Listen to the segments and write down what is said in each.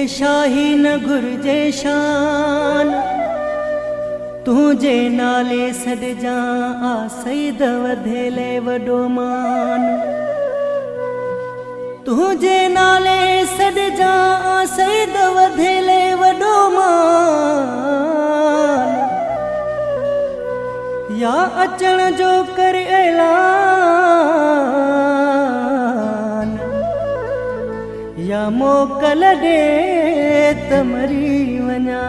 शाही न घुर्जे शान, तुझे नाले सॾजां आसईद वधेले वॾो मान। तुझे नाले सॾजां आसईद वधेले वॾो मान। या अचण जो कर ऐलान, या मोकल ॾे त मरी वञा।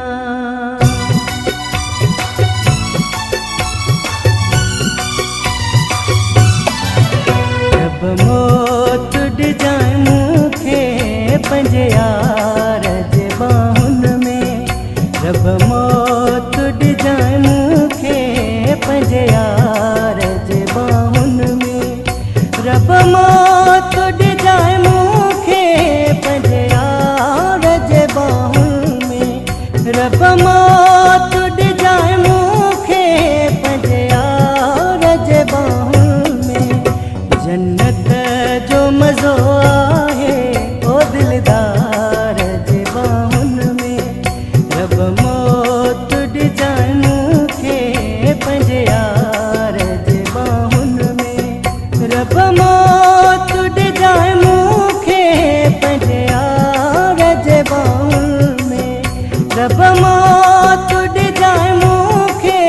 रब मौत ॾिजांइ मूंखे पंहिंजे यार जे बाहुनि में। रब मौत ॾिजांइ मूंखे पंहिंजे यार जे बाहुनि में। रब मौत ॾिजांइ मूंखे पंहिंजे यार जे बाहुनि में। रब मौत ॾिजांइ मूंखे पंहिंजे यार जे बाहुनि में। जन्नत जो मज़ो आहे ओ दिलदार जे बाहुनि में। रब मौत ॾिजांइ मूंखे पंहिंजे यार जे बाहुनि में। रब मौत ॾिजांइ मूंखे पंहिंजे यार जे बाहुनि में। रब मौत ॾिजांइ मूंखे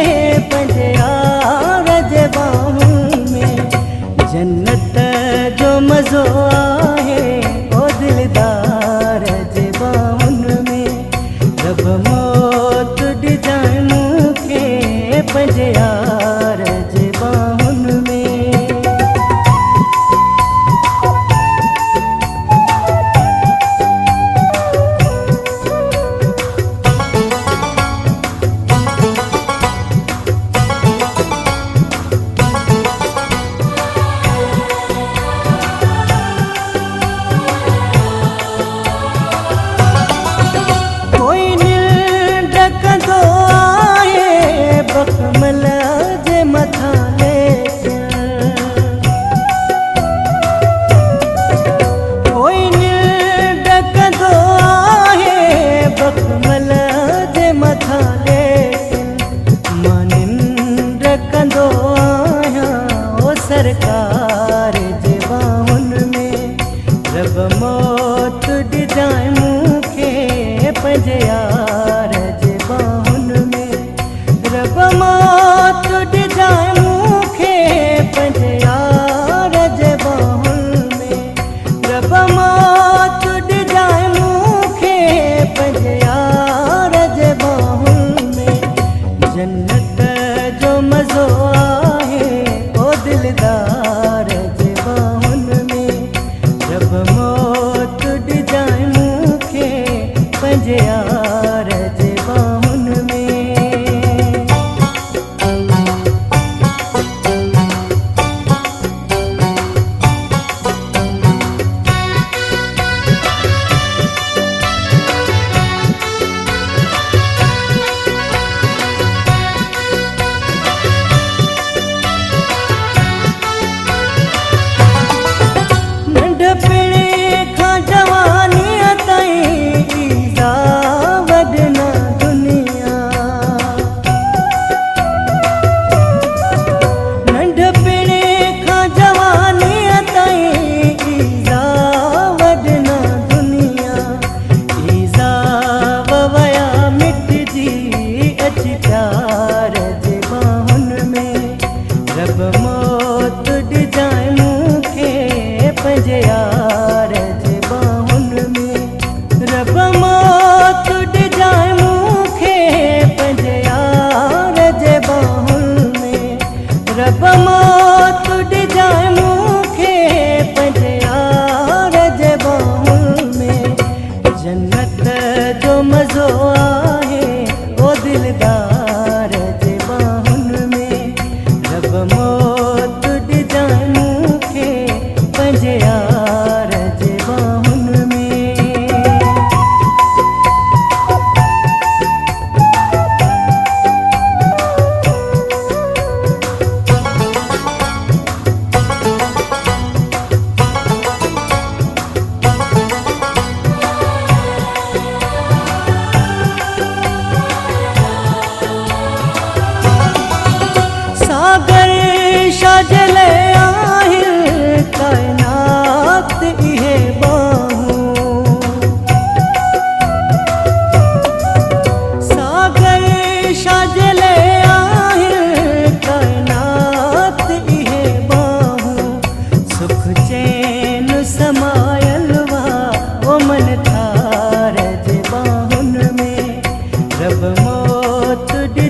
पंहिंजे यार जे बाहुनि में। जन्नत जो मज़ो आहे ओ दिलदार जे बाहुनि में। रब मौत ॾिजांइ मूंखे पंहिंजे यार जे बाहुनि में।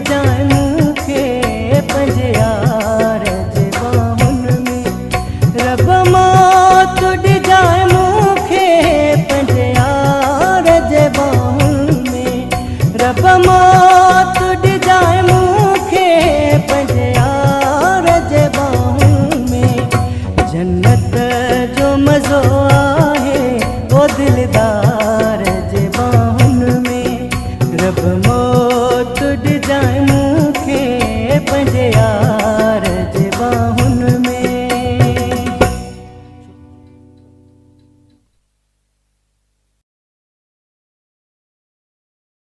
ॾिजांइ मूंखे पंहिंजे यार जे ॿाहुनि में रब मौत ॾिजांइ मूंखे पंहिंजे यार जे ॿाहुनि में रब मौत ॾिजांइ मूंखे पंहिंजे यार जे ॿाहुनि में जन्नत जो मज़ो